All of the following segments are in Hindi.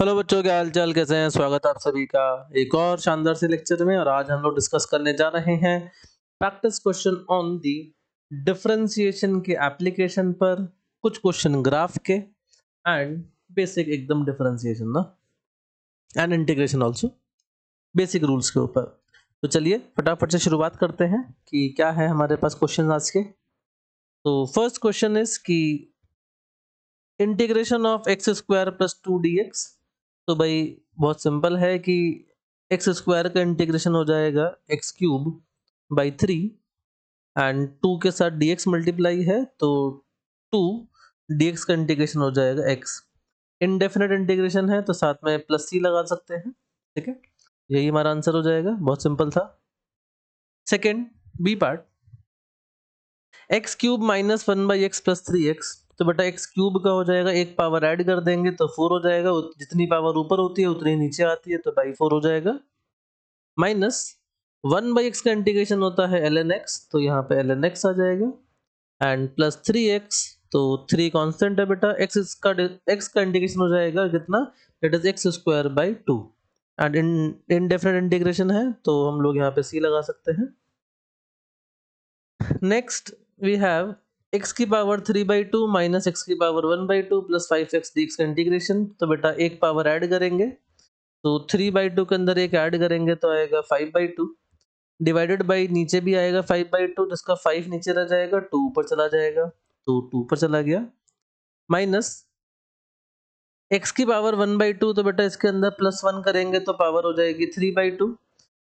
हेलो बच्चों, क्या हाल चाल, कैसे हैं? स्वागत है आप सभी का एक और शानदार से लेक्चर में। और आज हम लोग डिस्कस करने जा रहे हैं practice question on the differentiation के एप्लीकेशन पर, कुछ क्वेश्चन ग्राफ के एंड बेसिक एकदम डिफरेंशिएशन ना and integration also, basic rules के ऊपर। तो चलिए फटाफट से शुरुआत करते हैं कि क्या है हमारे पास क्वेश्चन आज के। तो फर्स्ट क्वेश्चन इज कि integration of x square plus 2 dx। तो भाई बहुत सिंपल है कि एक्स स्क्वायर का इंटीग्रेशन हो जाएगा एक्स क्यूब बाई 3 एंड 2 के साथ dx मल्टीप्लाई है तो 2 dx का इंटीग्रेशन हो जाएगा x। इनडेफिनेट इंटीग्रेशन है तो साथ में प्लस सी लगा सकते हैं। ठीक है, यही हमारा आंसर हो जाएगा, बहुत सिंपल था। Second B part, x cube minus 1/x plus 3x। तो बेटा एक्स क्यूब का हो जाएगा, एक पावर ऐड कर देंगे तो 4 हो जाएगा, जितनी पावर ऊपर होती है उतनी नीचे आती है तो बाई 4 हो जाएगा। माइनस 1/x का इंटीग्रेशन होता है ln x, तो यहाँ पे ln x आ जाएगा एंड प्लस 3x। तो 3 कांस्टेंट है बेटा, x का इंटीग्रेशन हो जाएगा कितना, that is x square by 2 and indefinite integration है तो हम लोग यहाँ पे c लगा सकते हैं। नेक्स्ट वी हैव x की पावर 3/2 माइनस x की पावर 1/2 प्लस 5x dx का इंटीग्रेशन। तो बेटा एक पावर ऐड करेंगे तो 3/2 के अंदर एक ऐड करेंगे तो आएगा 5/2 डिवाइडेड बाई नीचे भी आएगा 5/2, जिसका 5 नीचे रह जाएगा, 2 ऊपर चला जाएगा तो 2 ऊपर चला गया। माइनस x की पावर 1/2, तो बेटा इसके अंदर प्लस 1 करेंगे तो पावर हो जाएगी 3/2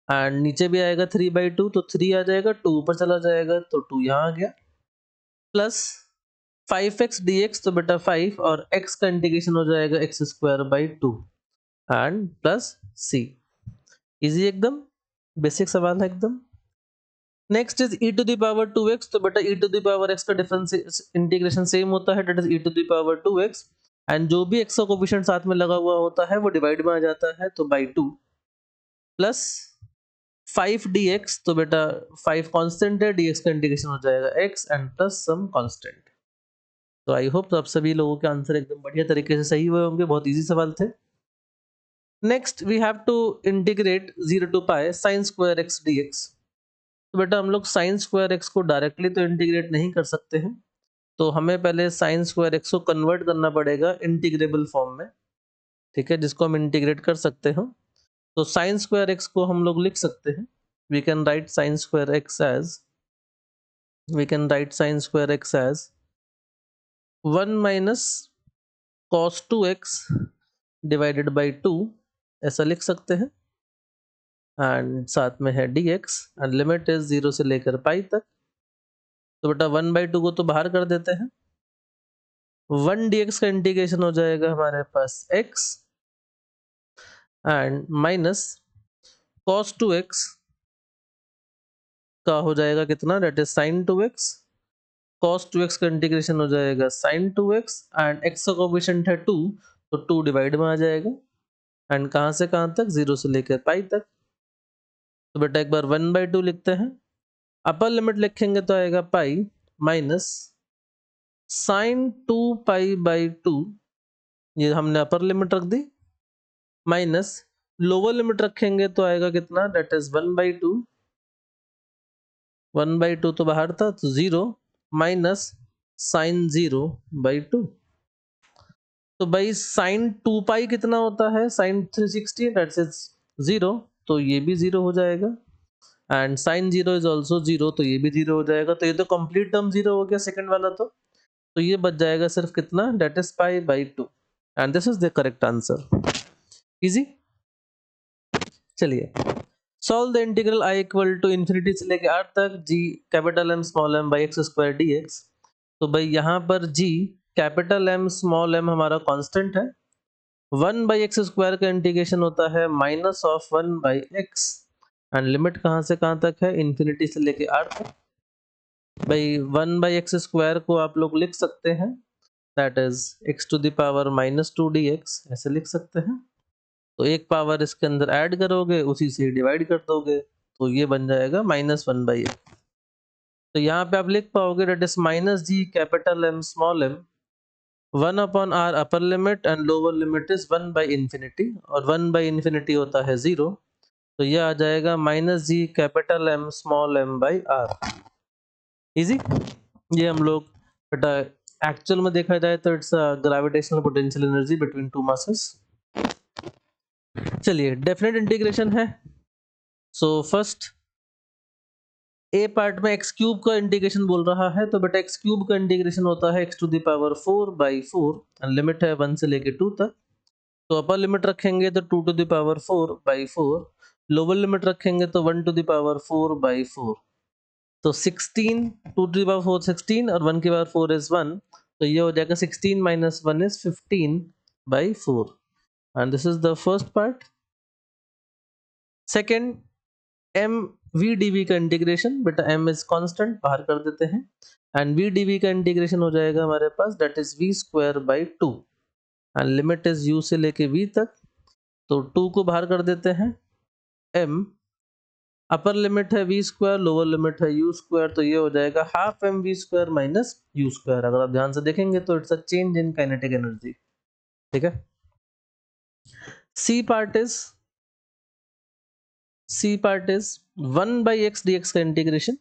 एंड नीचे भी आएगा 3/2 तो 3 आ जाएगा, 2 ऊपर चला जाएगा तो 2 यहाँ आ गया। प्लस 5x dx, तो बेटा 5 और x का इंटीग्रेशन हो जाएगा x square by 2 and plus c। Easy एकदम, बेसिक सवाल है एकदम। Next is e to the power 2x। तो बेटा e to the power x का डिफरेंस इंटीग्रेशन सेम होता है, that is e to the power 2x and जो भी x का कोफिशिएंट साथ में लगा हुआ होता है वो डिवाइड में आ जाता है तो बाई 2 प्लस 5 dx। तो बेटा 5 कांस्टेंट है, dx का इंटीग्रेशन हो जाएगा x and plus some constant. तो आई होप आप सभी लोगों के आंसर एकदम बढ़िया तरीके से सही हुए होंगे, बहुत इजी सवाल थे। Next we have to integrate 0 to pi sine square x dx। तो बेटा हम लोग साइन स्क्वायर एक्स को डायरेक्टली तो इंटीग्रेट नहीं कर सकते हैं, तो हमें पहले साइन स्क्वायर एक्स को कन्वर्ट करना पड़ेगा इंटीग्रेबल फॉर्म में। ठीक है, जिसको हम इंटीग्रेट कर सकते हो। तो साइन स्क्वायर एक्स को हम लोग लिख सकते हैं, we can write sine square x as 1 minus cos 2x divided by 2, ऐसा लिख सकते हैं एंड साथ में है dx एंड लिमिट इज 0 से लेकर पाई तक। तो बेटा 1/2 को तो बाहर कर देते हैं, 1 dx का इंटीग्रेशन हो जाएगा हमारे पास x and minus cos 2x का हो जाएगा कितना, that is sin 2x। cos 2x का इंटीग्रेशन हो जाएगा sin 2x एंड x का कोफिशिएंट है 2 तो 2 डिवाइड में आ जाएगा एंड कहाँ से कहाँ तक, 0 से लेकर पाई तक। तो बेटा एक बार 1/2 लिखते हैं, अपर लिमिट लिखेंगे तो आएगा pi minus sin 2 pi by 2, ये हमने अपर लिमिट रख दी, माइनस लोअर लिमिट रखेंगे तो आएगा कितना, दैट इज 1/2। 1/2 तो बाहर था तो 0 माइनस साइन 0/2। तो भाई साइन 2 पाई कितना होता है, साइन 360 दैट इज 0, तो ये भी 0 हो जाएगा एंड साइन 0 इज ऑल्सो 0, तो ये भी 0 हो जाएगा। तो ये तो कंप्लीट टर्म 0 हो गया सेकंड वाला। तो ये बच जाएगा सिर्फ कितना, that is pi by 2 and this is the correct answer. Easy. चलिए solve the integral i equal to infinity से लेके r तक g capital M small m by x square dx। तो भाई यहाँ पर g capital M small m हमारा कांस्टेंट है, 1 बाई एक्स स्क्वायर का इंटीग्रेशन होता है minus of 1 by x and limit कहाँ से कहाँ तक है, इन्फिनिटी से लेके r तक। भाई 1 बाई एक्स स्क्वायर को आप लोग लिख सकते हैं, that is x to the power -2 dx, ऐसे लिख सकते हैं। तो एक पावर इसके अंदर ऐड करोगे, उसी से डिवाइड कर दोगे तो ये बन जाएगा -1/x। तो यहाँ पे आप लिख पाओगे that is minus G capital M small m 1 upon r upper limit and lower limit is 1 by infinity, और 1 बाई इन्फिनिटी होता है 0, तो ये आ जाएगा minus G capital M small m by r. Easy. ये हम लोग बेटा एक्चुअल में देखा जाए तो it's gravitational potential energy between two masses. चलिए डेफिनेट इंटीग्रेशन है। सो फर्स्ट ए पार्ट में एक्स क्यूब का इंटीग्रेशन बोल रहा है, तो बेटा एक्स क्यूब का इंटीग्रेशन होता है x to the power 4 by 4 and limit है 1 से लेके 2 तक। तो अपर लिमिट रखेंगे तो 2 to the power 4 by 4, lower limit रखेंगे तो 1 टू द पावर 4 बाई 4। तो 16 2 टू द पावर 4 16 और 1 की पावर 4 इज 1, तो ये हो जाएगा 16 minus 1 is 15 by 4 and this is the first part. Second M V D V का इंटीग्रेशन, बेटा एम इज कांस्टेंट बाहर कर देते हैं एंड वी डी वी का इंटीग्रेशन हो जाएगा हमारे पास that is V square by 2 and limit is u से लेके v तक। तो 2 को बाहर कर देते हैं, m अपर लिमिट है v स्क्वायर, लोअर लिमिट है u स्क्वायर, तो ये हो जाएगा half m v square minus u square. अगर आप ध्यान से देखेंगे तो it's a change in kinetic energy. ठीक है। C part is 1 by x d x का इंटीग्रेशन।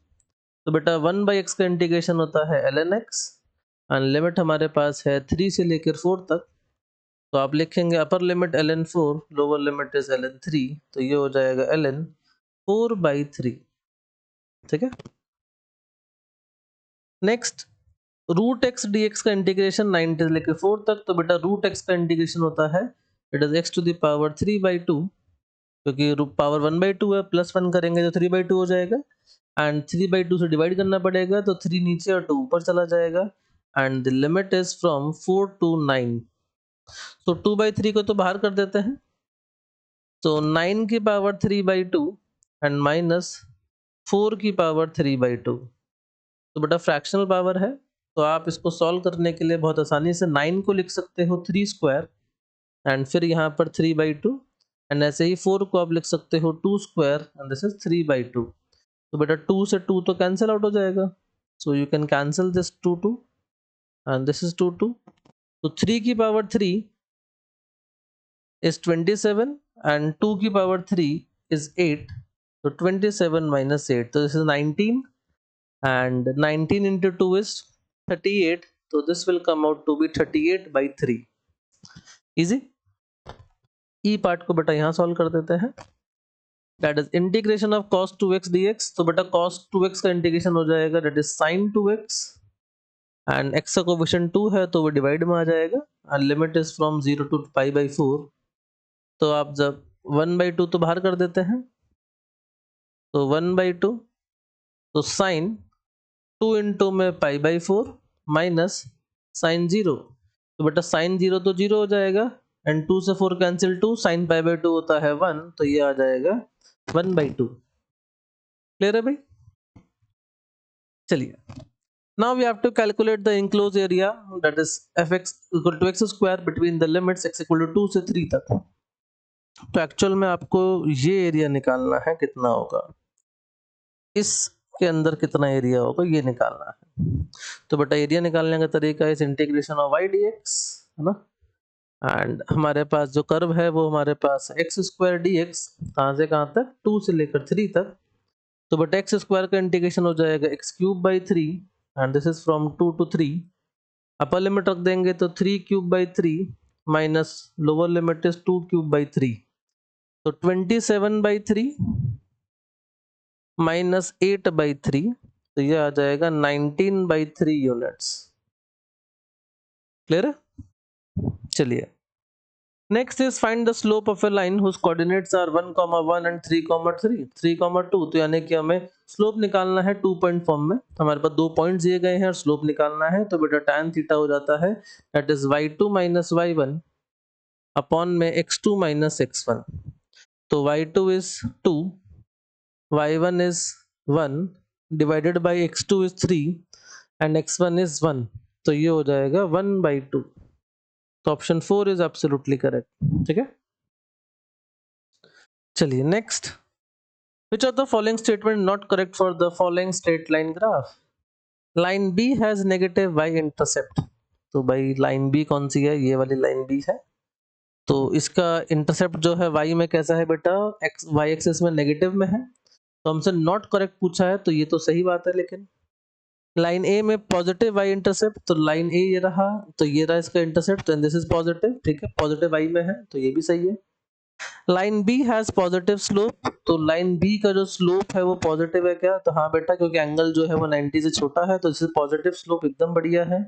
तो बेटा 1 बाई एक्स का इंटीग्रेशन होता है ln x एंड लिमिट हमारे पास है 3 से लेकर 4 तक। तो आप लिखेंगे upper limit ln 4, lower limit is ln 3, तो ये हो जाएगा ln 4 बाई 3। ठीक है। Next root x d x का इंटीग्रेशन 9 से लेकर 4 तक। तो बेटा रूट एक्स का इंटीग्रेशन होता है it is x to the power 3 by 2, क्योंकि पावर 1 बाई 2 है, प्लस 1 करेंगे तो 3 बाई 2 हो जाएगा एंड 3 बाई 2 से डिवाइड करना पड़ेगा, तो 3 नीचे और 2 ऊपर चला जाएगा and the limit is from 4 to 9। तो 2 बाई 3 को तो बाहर कर देते हैं, तो 9 की पावर 3 बाई 2 एंड माइनस 4 की पावर 3 बाई 2। तो बेटा फ्रैक्शनल पावर है, तो आप इसको सॉल्व करने के लिए बहुत आसानी से 9 को लिख सकते हो 3 स्क्वायर एंड फिर यहाँ पर 3 बाई 2 एंड ऐसे ही 4 को आप लिख सकते हो 2 square and this is 3 by 2। तो बेटा 2 से 2 तो कैंसिल आउट हो जाएगा, so you can cancel this 2 2 and this is 2 2। तो 3 की पावर 3 is 27 and 2 की power 3 is 8, so 27 minus 8, so this is 19 and 19 into 2 is 38, so this will come out to be 38 by 3। easy। e part को बेटा यहाँ सॉल्व कर देते हैं, that is integration of cos 2x dx। तो बेटा cos 2x का इंटीग्रेशन हो जाएगा that is sin 2x and x का कोफिशिएंट 2 है तो वो डिवाइड में आ जाएगा and limit is from 0 to pi by 4। तो आप जब 1 बाई 2 तो बाहर कर देते हैं, तो 1 बाई 2, तो साइन 2 इंटू में पाई बाई 4 माइनस साइन 0। तो बेटा साइन 0 तो 0 हो जाएगा एंड 2 से 4 कैंसिल 2, साइन पाई बाई 2 होता है 1, तो ये आ जाएगा 1 बाई 2। क्लियर है भाई। चलिए now we have to calculate the enclosed area that is fx equal to x square between the limits x equal to 2 से 3 तक। तो एक्चुअल में आपको ये एरिया निकालना है, कितना होगा इसके अंदर कितना एरिया होगा ये निकालना है। तो बेटा एरिया निकालने का तरीका इस इंटीग्रेशन ऑफ y dx है ना, एंड हमारे पास जो कर्व है वो हमारे पास एक्स स्क्वायर डी एक्स, कहाँ से कहाँ तक 2 से लेकर 3 तक। तो बेटा एक्स स्क्वायर का इंटीग्रेशन हो जाएगा x cube by 3 and this is from 2 to 3। Upper limit रख देंगे तो 3 cube by 3 minus lower limit is 2 cube by 3, तो 27 बाई 3 माइनस 8 बाई 3, तो ये आ जाएगा 19 बाई 3 यूनिट्स। क्लियर है। चलिए next is find the slope of a line whose coordinates are 1, 1 एंड 3, 3, 3, 2। तो यानी कि हमें स्लोप निकालना है 2 पॉइंट फॉर्म में, हमारे पास 2 पॉइंट्स दिए गए हैं और स्लोप निकालना है। तो बेटा tan थीटा हो जाता है that is y2 minus y1 upon में x2 माइनस x1। तो y2 is 2, y1 is 1 divided by x2 is 3 and x1 is 1, तो ये हो जाएगा 1 by 2। तो ऑप्शन 4 इज एब्सोल्युटली करेक्ट। ठीक है। चलिए next, which of the following statement not correct for the following straight line graph? Line B has negative y intercept तो भाई लाइन बी कौन सी है? ये वाली लाइन बी है। तो इसका इंटरसेप्ट जो है y में कैसा है बेटा? x y एक्सिस में नेगेटिव में है। तो हमसे नॉट करेक्ट पूछा है, तो ये तो सही बात है। लेकिन लाइन ए में पॉजिटिव y इंटरसेप्ट, तो लाइन ए ये रहा, तो ये रहा इसका intercept, and this is positive. ठीक है, पॉजिटिव y में है तो ये भी सही है। Line B has positive slope, तो लाइन बी का जो स्लोप है वो पॉजिटिव है क्या? तो हाँ बेटा, क्योंकि एंगल जो है वो 90 से छोटा है, तो इससे पॉजिटिव स्लोप एकदम बढ़िया है।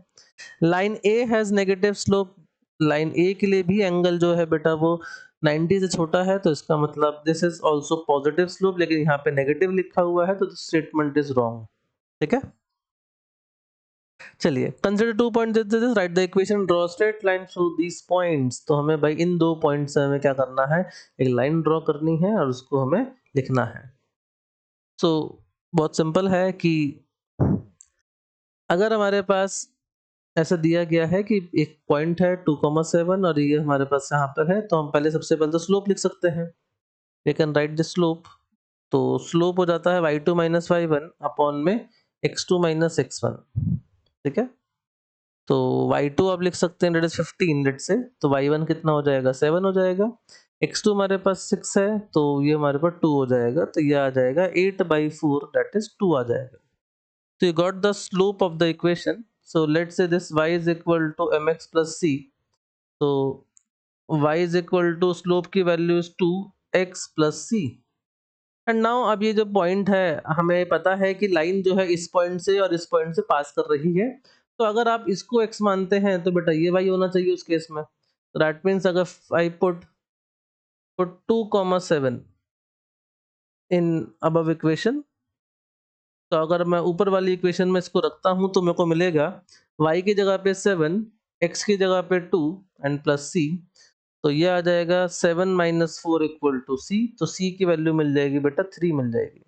Line A has negative slope, line A के लिए भी एंगल जो है बेटा वो 90 से छोटा है, तो इसका मतलब this is also positive slope, लेकिन यहाँ पे नेगेटिव लिखा हुआ है, तो स्टेटमेंट इज रॉन्ग। ठीक है, चलिए consider 2 point this, write the equation, draw straight line through these points. तो हमें भाई इन 2 पॉइंट से हमें क्या करना है? एक लाइन ड्रॉ करनी है और उसको हमें लिखना है। सो बहुत सिंपल है कि अगर हमारे पास ऐसा दिया गया है कि एक पॉइंट है 2,7 और ये हमारे पास यहाँ पर है, तो हम पहले सबसे पहले तो स्लोप लिख सकते हैं। We can write the slope. तो स्लोप हो जाता है y2 माइनस y1 अपॉन में x2 माइनस x1। ठीक है, तो y2 आप लिख सकते हैं दैट इज 15 लेट से, तो y1 कितना हो जाएगा? 7 हो जाएगा। x2 हमारे पास 6 है, तो ये हमारे पास 2 हो जाएगा, तो ये आ जाएगा 8/4 दैट इज 2 आ जाएगा। So you got the slope of the equation. So let's say this y is equal to mx plus c. So y is equal to slope की value is 2x plus c. And now अब ये जो पॉइंट है, हमें पता है कि लाइन जो है इस पॉइंट से और इस पॉइंट से पास कर रही है, तो अगर आप इसको x मानते हैं तो बेटा ये y होना चाहिए उस केस में। तो दैट मीन्स अगर I put 2,7 in above equation, तो अगर मैं ऊपर वाली इक्वेशन में इसको रखता हूं तो मेरे को मिलेगा y की जगह पे 7, x की जगह पे 2 एंड प्लस c। तो ये आ जाएगा 7 माइनस 4 इक्वल टू c। तो c की वैल्यू मिल जाएगी बेटा 3 मिल जाएगी।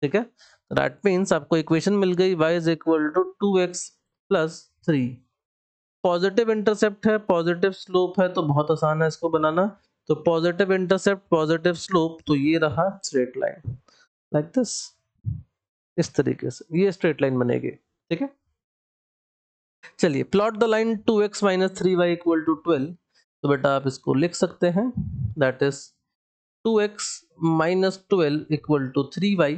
ठीक है, दैट मीन्स आपको इक्वेशन मिल गई y is equal to 2x plus 3। Positive intercept है, पॉजिटिव स्लोप है, तो बहुत आसान है इसको बनाना। तो पॉजिटिव इंटरसेप्ट पॉजिटिव स्लोप, तो ये रहा स्ट्रेट लाइन लाइक दिस। इस तरीके से ये स्ट्रेट लाइन बनेगी। ठीक है, चलिए plot the line 2x minus 3y equal to 12। तो बेटा आप इसको लिख सकते हैं, that is 2x minus 12 equal to 3y।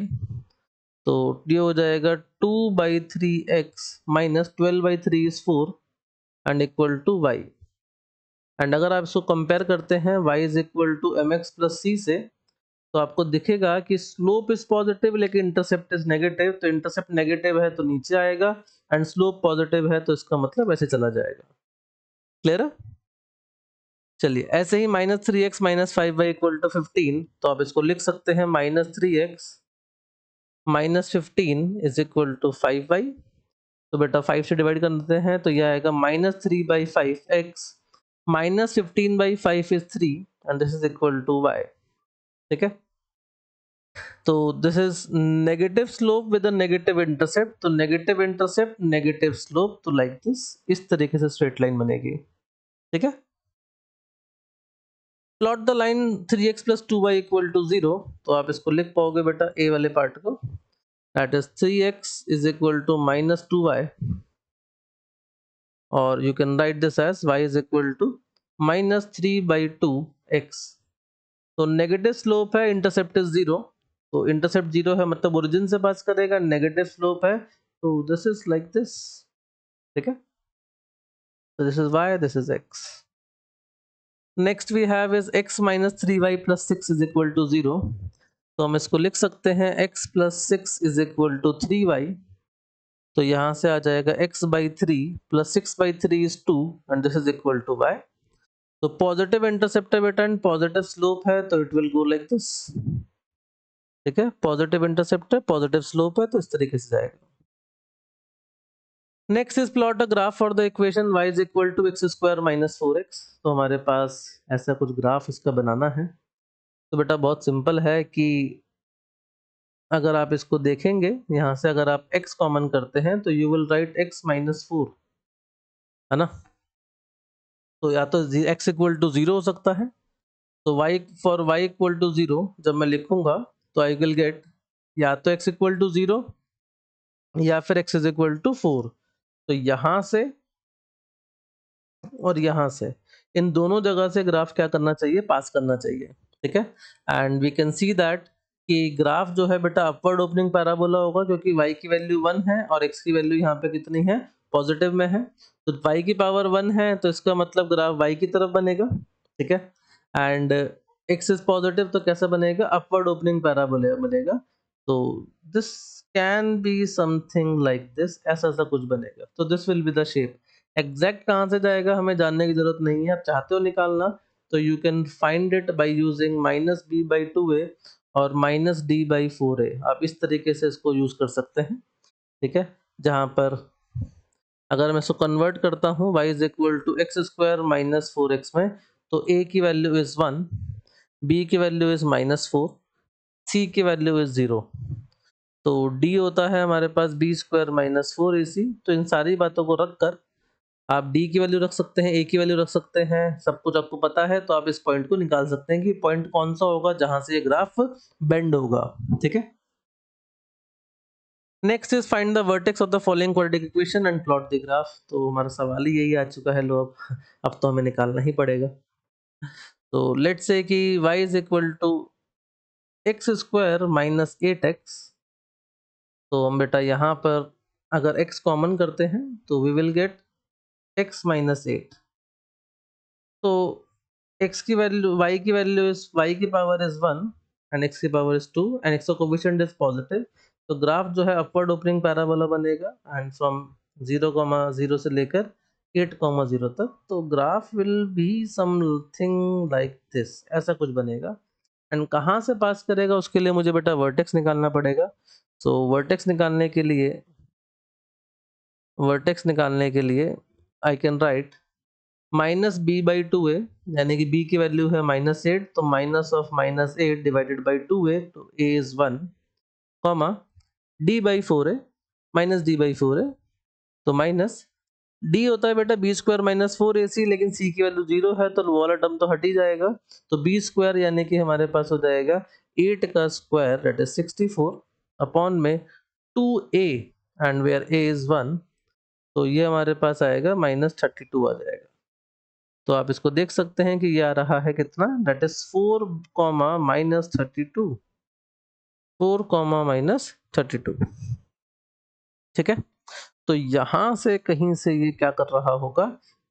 तो ये हो जाएगा 2/3x minus 12/3 is 4 and equal to y। And अगर आप इसको कंपेयर करते हैं y is equal to mx plus c से, तो आपको दिखेगा कि स्लोप इज पॉजिटिव लेकिन इंटरसेप्ट इज नेगेटिव। तो इंटरसेप्ट नेगेटिव है तो नीचे आएगा, एंड स्लोप पॉजिटिव है तो इसका मतलब ऐसे चला जाएगा। क्लियर है? चलिए ऐसे ही -3x minus 5y equal to 15। तो आप इसको लिख सकते हैं -3x minus 15 is equal to 5y। तो बेटा 5 से डिवाइड कर देते हैं, तो यह आएगा -3/5x minus 15/5 is 3 and this is equal to y। ठीक है, तो this is negative slope with a negative intercept, तो नेगेटिव इंटरसेप्ट नेगेटिव स्लोप, तो लाइक दिस, इस तरीके से स्ट्रेट लाइन बनेगी। ठीक है, plot the line 3x plus 2y equal to 0। तो आप इसको लिख पाओगे बेटा ए वाले पार्ट को, that is 3x is equal to minus 2y, और you can write this as y is equal to minus 3/2x। तो नेगेटिव स्लोप है, इंटरसेप्ट इज 0, तो इंटरसेप्ट 0 है मतलब ओरिजिन से पास करेगा, नेगेटिव स्लोप है, तो दिस इज लाइक दिस। ठीक है, तो this is y, this is x। Next we have is x minus 3y plus 6 is equal to 0। तो हम इसको लिख सकते हैं x plus 6 is equal to 3y। तो यहाँ से आ जाएगा x/3 plus 6/3 is 2 and this is equal to y। तो पॉजिटिव इंटरसेप्ट है बेटा एंड पॉजिटिव स्लोप है, तो it will go like this. ठीक है, पॉजिटिव इंटरसेप्ट है, पॉजिटिव स्लोप है, तो इस तरीके से जाएगा। Next is plot a graph for the equation y is equal to x square minus 4x। तो हमारे पास ऐसा कुछ ग्राफ इसका बनाना है। तो बेटा बहुत सिंपल है कि अगर आप इसको देखेंगे, यहाँ से अगर आप x कॉमन करते हैं तो you will write x minus 4, है ना। तो या तो x इक्वल टू 0 हो सकता है, तो y for y equal to 0 जब मैं लिखूंगा तो आई विल गेट या तो x इक्वल टू 0 या फिर x इज इक्वल टू 4। तो यहाँ से और यहाँ से, इन दोनों जगह से ग्राफ क्या करना चाहिए, पास करना चाहिए, ठीक है। And we can see that कि ग्राफ जो है बेटा अपवर्ड ओपनिंग पैराबोला होगा, क्योंकि y की वैल्यू 1 है और x की वैल्यू यहाँ पे कितनी है, पॉजिटिव में है। तो y की पावर 1 है तो इसका मतलब ग्राफ y की तरफ बनेगा, ठीक है। एंड x इज पॉजिटिव तो कैसा बनेगा, अपवर्ड ओपनिंग पैराबोला बनेगा। तो this can be something like this, ऐसा ऐसा कुछ बनेगा। तो this will be the shape. Exact कहाँ से जाएगा हमें जानने की जरूरत नहीं है। आप चाहते हो निकालना तो you can find it by using -b/2a और -d/4a। आप इस तरीके से इसको यूज कर सकते हैं, ठीक है। जहां पर अगर मैं इसको कन्वर्ट करता हूँ y is equal to x² - 4x में, तो a की वैल्यू इज 1, b की वैल्यू इज -4, c की वैल्यू इज 0। तो d होता है हमारे पास b² - 4ac। तो इन सारी बातों को रखकर आप d की वैल्यू रख सकते हैं, a की वैल्यू रख सकते हैं, सब कुछ आपको पता है। तो आप इस पॉइंट को निकाल सकते हैं कि पॉइंट कौन सा होगा जहां से ये ग्राफ बेंड होगा, ठीक है। Next is find the vertex of the following quadratic equation and plot the graph. तो हमारा सवाल ही यही आ चुका है, लो अब तो हमें निकालना ही पड़ेगा। तो लेट्स से कि y is equal to x² - 8x। तो हम बेटा यहाँ पर अगर x कॉमन करते हैं तो वी विल गेट x - 8। तो x की वैल्यू, y की वैल्यू इज, y की पावर इज 1 एंड x की पावर इज 2 एंड x का कोफिशिएंट इज पॉजिटिव। तो ग्राफ जो है अपवर्ड ओपनिंग पैराबोला बनेगा एंड फ्रॉम 0,0 से लेकर 8,0 तक। तो graph will be something like this, ऐसा कुछ बनेगा। एंड कहाँ से पास करेगा उसके लिए मुझे बेटा वर्टेक्स निकालना पड़ेगा। सो वर्टेक्स निकालने के लिए आई कैन राइट -b/2a, यानी कि b की वैल्यू है -8, तो minus of -8 divided by 2a, तो a is 1, comma d/4a -d/4a, तो माइनस d होता है बेटा b² - 4ac, लेकिन c की वैल्यू 0 है तो वो वाला टर्म तो हट ही जाएगा। तो b² यानी कि हमारे पास हो जाएगा 8 का स्क्वायर दैट इज 64 अपॉन में 2a and where a is 1, तो ये हमारे पास आएगा -32 आ जाएगा। तो आप इसको देख सकते हैं कि ये आ रहा है कितना, दैट इज 4, -32, 4, -32, ठीक है। तो यहां से कहीं से ये क्या कर रहा होगा,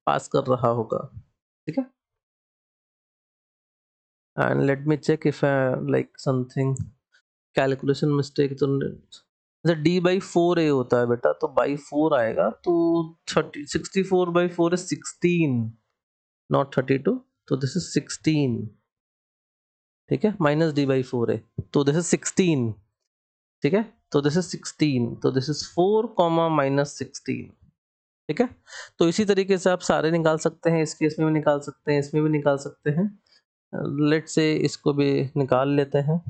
पास कर रहा होगा, ठीक है। And let me check if I like something calculation mistake तो जैसे d/4a होता है बेटा, तो बाई 4 आएगा, तो 64/4 इज 16, नॉट 32। तो दिस इज 16, ठीक है, -d/4a, तो दिस इज 16, ठीक है। तो दिस इज 16, तो दिस इज 4, -16, ठीक है। तो इसी तरीके से आप सारे निकाल सकते हैं, इस केस में भी निकाल सकते हैं, इसमें भी निकाल सकते हैं। लेट्स से इसको भी निकाल लेते हैं,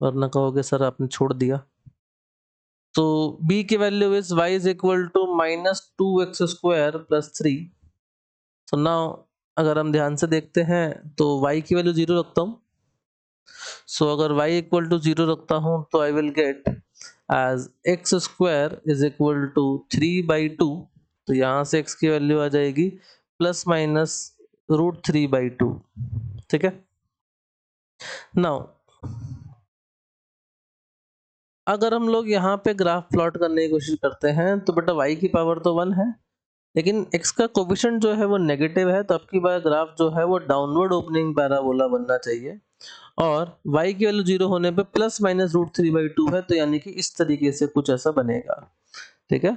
वरना कहोगे सर आपने छोड़ दिया। तो b की value is y is equal to -2x² + 3। So now अगर हम ध्यान से देखते हैं तो y की वैल्यू 0 रखता हूँ। सो अगर y इक्वल टू 0 रखता हूँ तो I will get as x² is equal to 3/2। तो यहाँ से x की वैल्यू आ जाएगी ±√3/2, ठीक है। नाउ अगर हम लोग यहाँ पे ग्राफ प्लॉट करने की कोशिश करते हैं तो बेटा y की पावर तो 1 है, लेकिन x का कोफिशिएंट जो है वो नेगेटिव है, तो अब की बार ग्राफ जो है वो डाउनवर्ड ओपनिंग पैराबोला बनना चाहिए। और y की वैल्यू 0 होने पे ±√3/2 है, तो यानी कि इस तरीके से कुछ ऐसा बनेगा, ठीक है।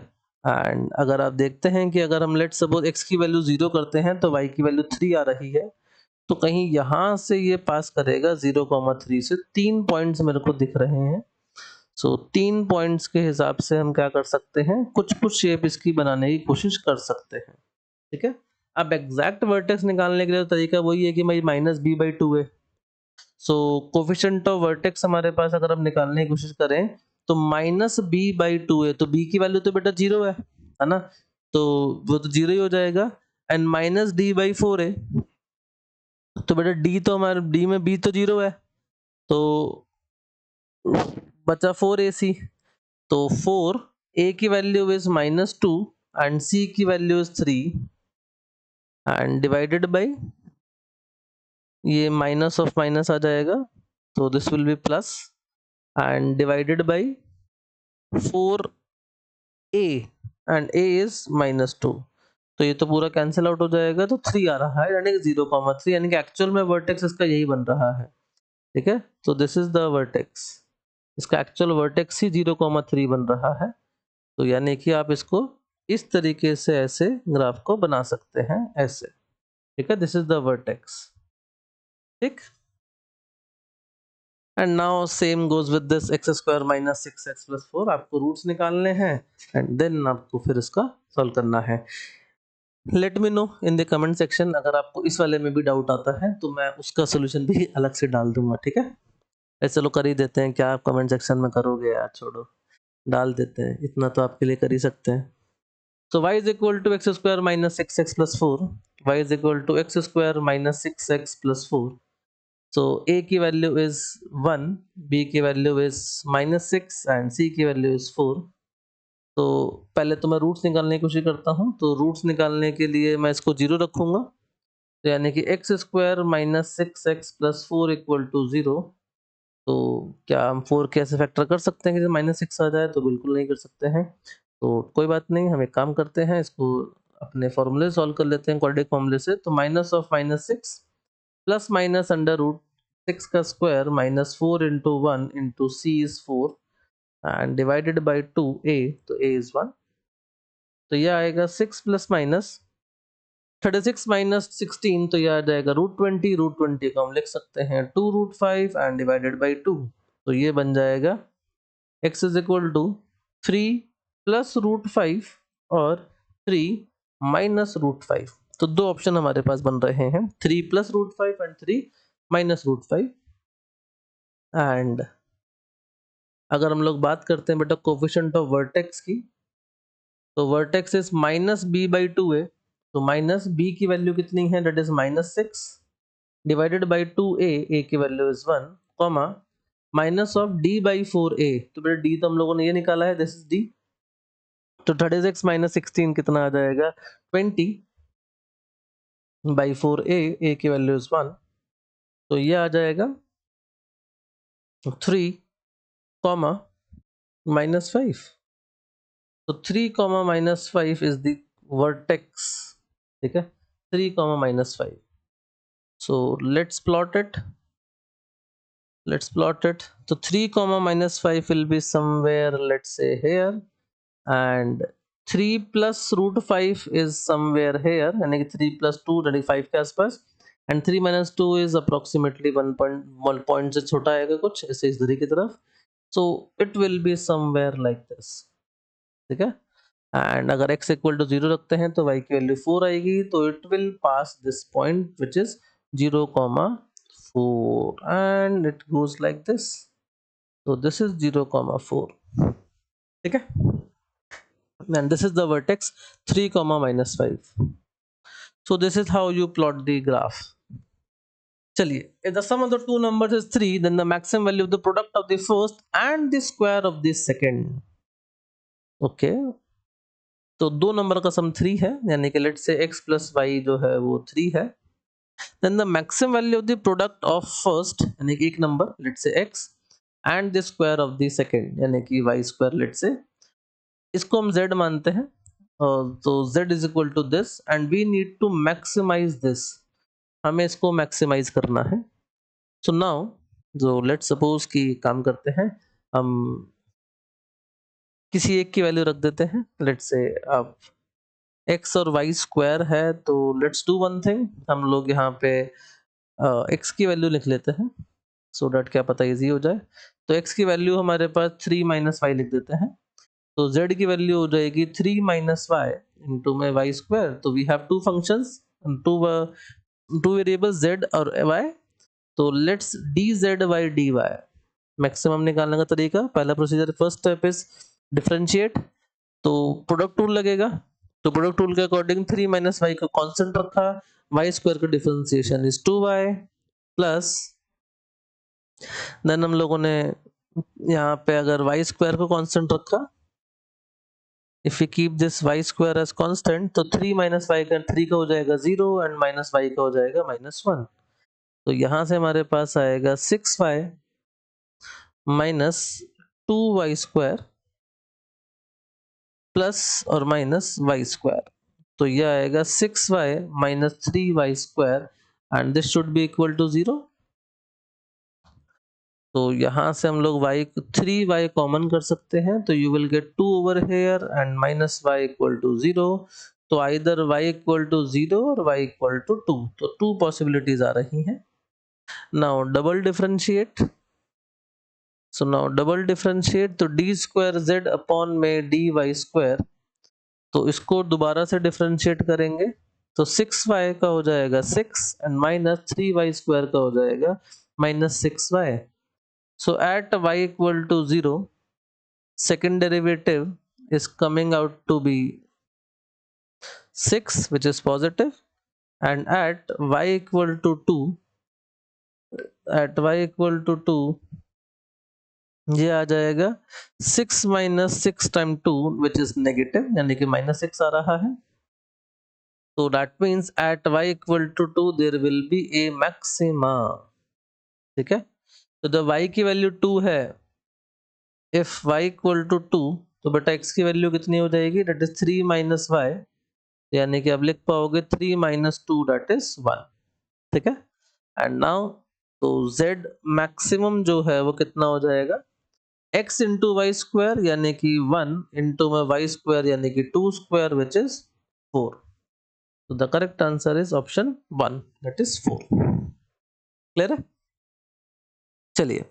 एंड अगर आप देखते हैं कि अगर हम लेट सपोज x की वैल्यू 0 करते हैं तो y की वैल्यू 3 आ रही है, तो कहीं यहाँ से ये पास करेगा 0,3 से। 3 पॉइंट्स मेरे को दिख रहे हैं। सो 3 पॉइंट्स के हिसाब से हम क्या कर सकते हैं, कुछ कुछ शेप इसकी बनाने की कोशिश कर सकते हैं, ठीक है। अब एग्जैक्ट वर्टेक्स निकालने के लिए तरीका वही है कि भाई -b/2 है। सो कोफिशिएंट ऑफ वर्टेक्स हमारे पास अगर हम निकालने की कोशिश करें तो -b/2 है, तो b की वैल्यू तो बेटा 0 है ना, तो वो तो 0 ही हो जाएगा। एंड -d/4 है, तो बेटा d तो हमारे d में b तो 0 है, तो बचा 4ac। तो 4 a की वैल्यू इज -2 एंड c की value is 3, and divided by ये माइनस ऑफ माइनस आ जाएगा, तो this will B plus and divided by 4a and a is -2, तो ये तो पूरा कैंसिल आउट हो जाएगा, तो 3 आ रहा है यानी कि 0,3, यानी कि एक्चुअल में वर्टेक्स इसका यही बन रहा है। ठीक है, तो दिस इज द वर्टेक्स, इसका एक्चुअल वर्टेक्स ही 0,3 बन रहा है। तो यानी कि आप इसको इस तरीके से ऐसे ग्राफ को बना सकते हैं ऐसे। ठीक है, दिस इज द वर्टेक्स। ठीक, and now same goes with this x square minus 6x प्लस 4, आपको रूट्स निकालने हैं एंड देन आपको फिर इसका सॉल्व करना है। Let me know in the comment section, अगर आपको इस वाले में भी डाउट आता है तो मैं उसका सोल्यूशन भी अलग से डाल दूंगा। ठीक है, ऐसे चलो कर ही देते हैं, क्या आप कमेंट सेक्शन में करोगे यार, छोड़ो, डाल देते हैं, इतना तो आपके लिए कर ही सकते हैं। So y is equal to x square minus 6x plus 4. Y is equal to x square minus 6x plus 4. So a की वैल्यू is 1, b की वैल्यू is -6 and c की वैल्यू is 4. तो पहले तो मैं रूट्स निकालने की कोशिश करता हूँ, तो रूट्स निकालने के लिए मैं इसको 0 रखूंगा, तो यानी कि एक्स स्क्वायर माइनस 6x प्लस 4 इक्वल टू 0। तो क्या हम 4 के ऐसे फैक्टर कर सकते हैं कि -6 आ जाए? तो बिल्कुल नहीं कर सकते हैं। तो कोई बात नहीं, हम एक काम करते हैं, इसको अपने फॉर्मूले सॉल्व कर लेते हैं क्वाड्रेटिक फॉर्मूले से। तो minus of -6 plus minus under root 6 का square minus 4 into 1 into c is 4 and divided by 2 a, तो ए इज 1। तो यह आएगा 6 प्लस माइनस 36 माइनस 16, तो यह आ जाएगा √20। √20 को हम लिख सकते हैं 2√5 एंड डिवाइडेड बाई 2, तो ये बन जाएगा x is equal to 3 plus √5 और 3 माइनस √5। तो दो ऑप्शन हमारे पास बन रहे हैं, 3 प्लस √5 एंड 3 माइनस √5। एंड अगर हम लोग बात करते हैं बेटा कोफिशिएंट ऑफ वर्टेक्स की, तो वर्टेक्स इज -b/2a, तो माइनस b की वैल्यू कितनी है, that is -6 divided by 2a, a की value is 1, comma minus of d/4a, तो बेटा d तो हम लोगों ने ये निकाला है, दिस इज d। तो 36 माइनस 16 कितना आ जाएगा, 20/4a, a की वैल्यू इज 1, तो ये आ जाएगा 3 कॉमा -5। तो 3 कॉमा -5 इज द वर्टेक्स। ठीक है, 3 comma -5। So let's plot it। तो 3 comma -5 will be somewhere, let's say here, and 3 plus √5 is somewhere here, यानी कि 3 plus 2 यानी 5 के आसपास, and 3 minus 2 is approximately 1 point से छोटा आएगा कुछ ऐसे इस धरी की तरफ, so it will be somewhere like this। ठीक है, एंड अगर x इक्वल टू 0 रखते हैं तो y की वैल्यू 4 आएगी, तो it will pass this point which is 0,4 and it goes like this. तो दिस इज 0,4। ठीक है, and this is the vertex 3, -5। So this is how you plot the graph. चलिए, if the sum of the two numbers is 3, then the maximum value of the product of the first and the square of the second। Okay, तो दो नंबर का सम 3 है, यानी कि let's say x plus Y जो है वो 3 है। Then the maximum value of the product of first, यानी कि एक number let's say x and the square of the second, यानी कि y स्क्वायर, लेट्स से इसको हम z मानते हैं। तो z is equal to this and we need to maximize this, हमें इसको मैक्सिमाइज करना है। सो नाउ जो लेट्स सपोज कि काम करते हैं, हम किसी एक की वैल्यू रख देते हैं, लेट्स से आप x और y स्क्वायर है, तो लेट्स डू वन थिंग, हम लोग यहाँ पे x की वैल्यू लिख लेते हैं, सो डैट क्या पता इजी हो जाए। तो x की वैल्यू हमारे पास 3 माइनस वाई लिख देते हैं, तो z की वैल्यू हो जाएगी 3 माइनस वाई इंटू में वाई स्क्वायर। तो we have two functions, two variables z और y, तो लेट्स dz/dy मैक्सिमम निकालने का तरीका, पहला procedure, first step is differentiate, तो प्रोडक्ट रूल लगेगा। तो प्रोडक्ट रूल के अकॉर्डिंग 3 माइनस वाई का कांस्टेंट रखा, वाई स्क्वायर का differentiation is 2y plus, then हम लोगों ने यहाँ पे अगर वाई स्क्वायर को कांस्टेंट रखा, if you keep this y square as constant तो 3 माइनस वाई का 3 का हो जाएगा 0 एंड माइनस वाई का हो जाएगा -1। तो यहाँ से हमारे पास आएगा 6y minus 2y square plus और माइनस वाई स्क्वायर। तो यह आएगा 6y minus 3y square and this should be equal to 0। तो यहाँ से हम लोग y 3y कॉमन कर सकते हैं तो you will get 2 over here and minus y equal to 0। तो आइदर y इक्वल टू 0 और y इक्वल टू 2। तो 2 पॉसिबिलिटीज आ रही हैं। Now double differentiate. So now double differentiate तो d स्क्वायर z अपॉन में dy स्क्वायर। तो इसको दोबारा से डिफरेंशिएट करेंगे तो 6y का हो जाएगा 6 एंड माइनस 3y स्क्वायर का हो जाएगा minus 6y। So at y equal to 0, second derivative is coming out to be 6, which is positive, and at y equal to 2, ये आ जाएगा 6 minus 6 times 2, which is negative, यानी कि -6 आ रहा है। तो that means at y equal to 2 there will be a maxima। ठीक है, तो जब y की वैल्यू 2 है, if y equal to 2, तो बेटा x की वैल्यू कितनी हो जाएगी, that is 3 minus y, यानी कि अब लिख पाओगे 3 minus 2 that is 1। ठीक है, एंड नाउ तो z मैक्सिमम जो है वो कितना हो जाएगा, x इंटू वाई स्क्वायर यानी कि 1 इंटू में वाई स्क्वायर यानी कि 2 स्क्वायर विच इज 4। तो the correct answer is option 1 that is 4। Clear है? चलिए,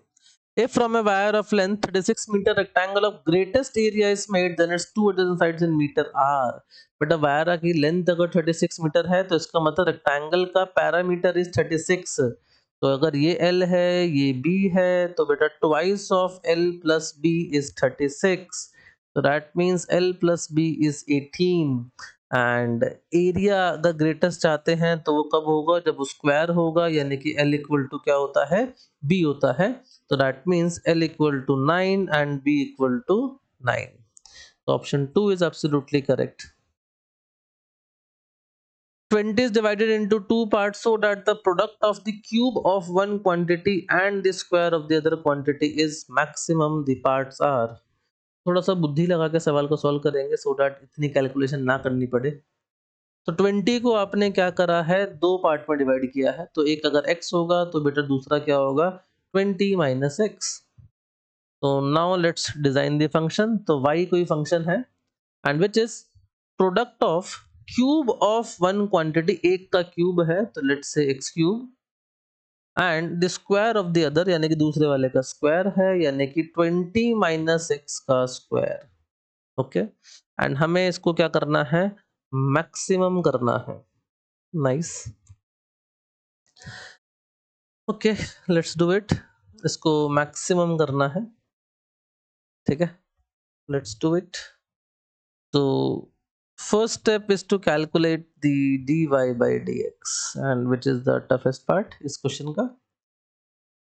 if from a wire of length 36 meter rectangle of greatest area is made then its two adjacent sides in meter are। बेटा वायर की लेंथ अगर 36 मीटर है तो इसका मतलब रेक्टेंगल का पैरामीटर इज 36। तो अगर ये L है ये B है तो बेटा twice of L plus B is 36। तो that means L plus B is 18 and area the greatest चाहते हैं तो वो कब होगा, जब स्क्वायर होगा, यानी कि L इक्वल टू क्या होता है, B होता है। तो that means L equal to 9 and B equal to 9. So option 2 is absolutely correct. 20 is divided into two parts so that the product of the cube of one quantity and the square of the other quantity is maximum the parts are। थोड़ा सा बुद्धि लगा के सवाल को सॉल्व करेंगे so that इतनी कैलकुलेशन ना करनी पड़े। तो 20 को आपने क्या करा है, दो पार्ट में डिवाइड किया है। तो एक अगर x होगा तो बेटा दूसरा क्या होगा, 20 माइनस एक्स। तो now let's design the function. तो y कोई फंक्शन है and which is product of cube of one quantity, एक का क्यूब है तो let's say x cube and the square of the other यानी कि दूसरे वाले का स्क्वायर है यानी कि 20 माइनस एक्स का स्क्वायर। ओके, एंड हमें इसको क्या करना है, मैक्सिमम करना है। Nice, okay let's do it. इसको मैक्सिमम करना है, ठीक है, लेट्स डू इट। तो first step is to calculate the dy by dx and which is the toughest part इस क्वेश्चन का।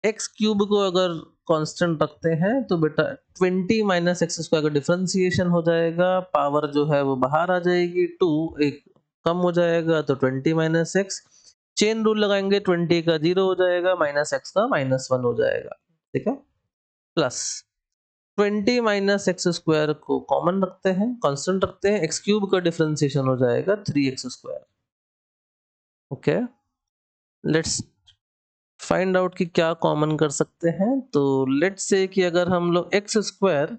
x क्यूब को अगर कांस्टेंट रखते हैं तो बेटा 20 माइनस एक्स स्क्वायर का डिफरेंशिएशन हो जाएगा, पावर जो है वो बाहर आ जाएगी, 2 एक कम हो जाएगा तो 20 माइनस एक्स, चेन रूल लगाएंगे 20 का 0 हो जाएगा, माइनस एक्स का -1 हो जाएगा। ठीक है, प्लस 20 माइनस एक्स स्क्वायर को कॉमन रखते हैं, कांस्टेंट रखते हैं, एक्स क्यूब का डिफरेंशिएशन हो जाएगा 3x square. Okay, let's find out कि क्या कॉमन कर सकते हैं। तो लेट्स से कि अगर हम लोग एक्स स्क्वायर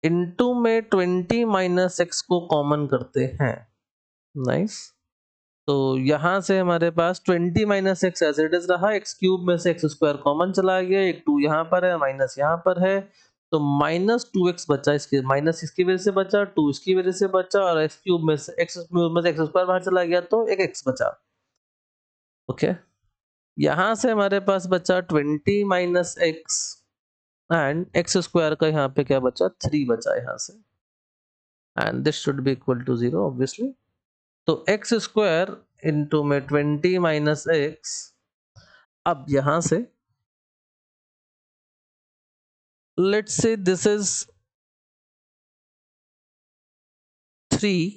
इनटू में 20 माइनस एक्स को कॉमन करते हैं। नाइस, तो यहां से हमारे पास 20 minus x as it is रहा, एक्स क्यूब में से एक्स स्क्वायर कॉमन चला गया, एक 2 यहाँ पर है माइनस यहाँ पर है, तो -2x बचा, इसके माइनस इसकी वजह से बचा, 2 इसकी वजह से बचा, और एक्स क्यूब में से एक्स स्क्वायर बाहर चला गया तो एक x बचा। ओके, यहां से हमारे पास बचा 20 minus x and x square का यहाँ पे क्या बचा, 3 बचा यहाँ से, and this should be equal to 0 obviously. तो एक्स स्क्वायर इंटू में 20 माइनस एक्स, अब यहां से let's say this is 3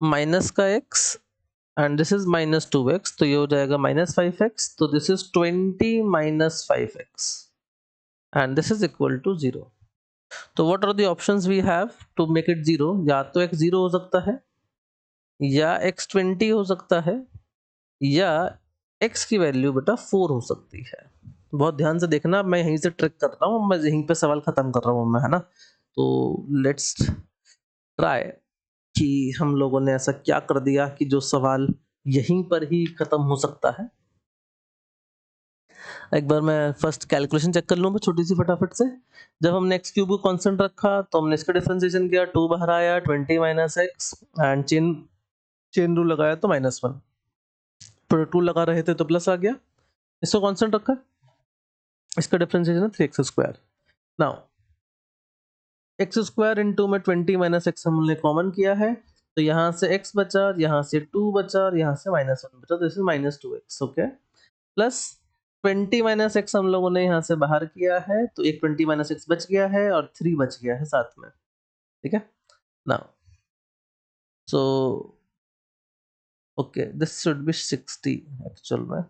minus का x and this is minus 2x, तो ये हो जाएगा माइनस 5x, तो this is 20 minus 5x and this is equal to 0। तो what are the options we have to make it 0? या तो x 0 हो सकता है, या x 20 हो सकता है, या x की वैल्यू बेटा 4 हो सकती है। बहुत ध्यान से देखना, मैं यहीं से ट्रिक कर रहा हूँ, मैं यहीं पे सवाल खत्म कर रहा हूँ मैं, है ना। तो लेट्स ट्राई कि हम लोगों ने ऐसा क्या कर दिया कि जो सवाल यहीं पर ही खत्म हो सकता है। एक बार मैं फर्स्ट कैलकुलेशन चेक कर लूँ मैं छोटी सी फटाफट से। जब हमने एक्स क्यूब को कांस्टेंट रखा तो हमने इसका डिफरेंशिएशन किया, 2 बाहर आया, 20 minus x and chain chain rule लगाया तो -1, फिर 2 लगा रहे थे तो प्लस आ गया। इसको कांस्टेंट रखा, इसका डिफरेंशिएशन है 3x square. Now x square into में 20 माइनस एक्स हमने कॉमन किया है, तो यहाँ से x बचा, यहाँ से 2 बचा और यहाँ से -1 बचा, this is -2x। Okay, plus 20 minus x हम लोगों ने यहाँ से बाहर किया है, तो एक 20 माइनस एक्स बच गया है और 3 बच गया है साथ में। ठीक है, now so okay this should B 60 actual में।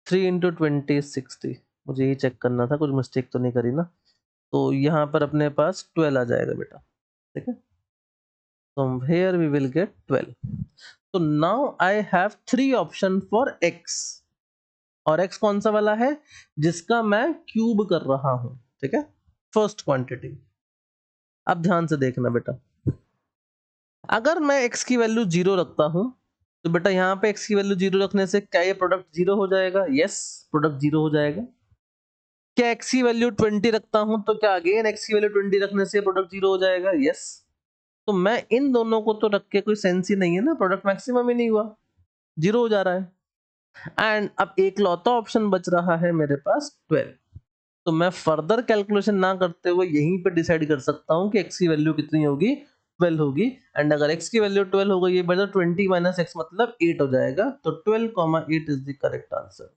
3 इंटू 20 इज 60, मुझे ये चेक करना था कुछ मिस्टेक तो नहीं करी ना। तो यहाँ पर अपने पास 12 आ जाएगा बेटा। ठीक है, so here we will get 12. So now I have 3 option for x, और x कौन सा वाला है जिसका मैं क्यूब कर रहा हूं। ठीक है, फर्स्ट क्वांटिटी। अब ध्यान से देखना बेटा, अगर मैं x की वैल्यू 0 रखता हूं तो बेटा यहाँ पे x की वैल्यू 0 रखने से क्या ये प्रोडक्ट 0 हो जाएगा? यस, प्रोडक्ट 0 हो जाएगा। क्या x की वैल्यू 20 रखता हूं तो क्या अगेन x की वैल्यू 20 रखने से प्रोडक्ट 0 हो जाएगा? यस। तो मैं इन दोनों को तो रख के कोई सेंस ही नहीं है ना, प्रोडक्ट मैक्सिमम ही नहीं हुआ, 0 हो जा रहा है। एंड अब एक लौता ऑप्शन बच रहा है मेरे पास 12, तो मैं फर्दर कैलकुलेशन ना करते हुए यहीं पे डिसाइड कर सकता हूं कि x की वैल्यू कितनी होगी, 12 होगी। एंड अगर x की वैल्यू 12 हो गई है बेटा, 20 माइनस x मतलब 8 हो जाएगा, तो 12,8 is the correct answer.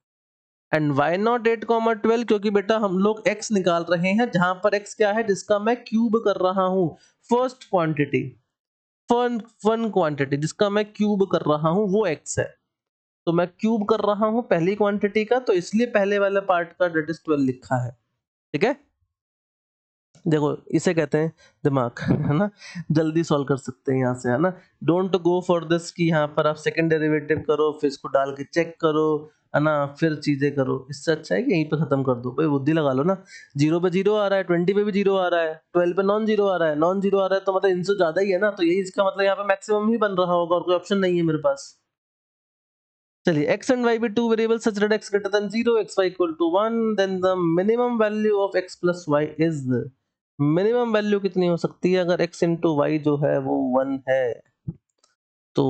And why not 8,12? क्योंकि बेटा हम लोग x निकाल रहे हैं जहां पर x क्या है जिसका मैं क्यूब कर रहा हूं, फर्स्ट क्वांटिटी, वन क्वांटिटी जिसका मैं क्यूब कर रहा हूं वो x है। तो मैं क्यूब कर रहा हूं पहली क्वांटिटी का, तो इसलिए पहले वाले पार्ट का डेट इज 12 लिखा है। ठीक है, देखो इसे कहते हैं दिमाग, है ना, जल्दी सॉल्व कर सकते हैं यहाँ से, है ना। डोंट गो फॉर दिस कि यहाँ पर आप सेकंड डेरिवेटिव करो फिर इसको डाल के चेक करो, है ना, फिर चीजें करो। इससे अच्छा है कि यहीं पे खत्म कर दो, भाई बुद्धि लगा लो ना। 0 पे 0 आ रहा है, 20 पे भी 0 आ रहा है, 12 पे नॉन जीरो आ रहा है, नॉन जीरो आ रहा है तो मतलब इनसे ज्यादा ही है ना, तो यही इसका मतलब यहाँ पे मैक्सिमम ही बन रहा होगा और कोई ऑप्शन नहीं है मेरे पास। चलिए x and y be two variables such that x greater than 0, xy equal to 1, then the minimum value of x plus y is, minimum value कितनी हो सकती है अगर x into y जो है वो 1 है, तो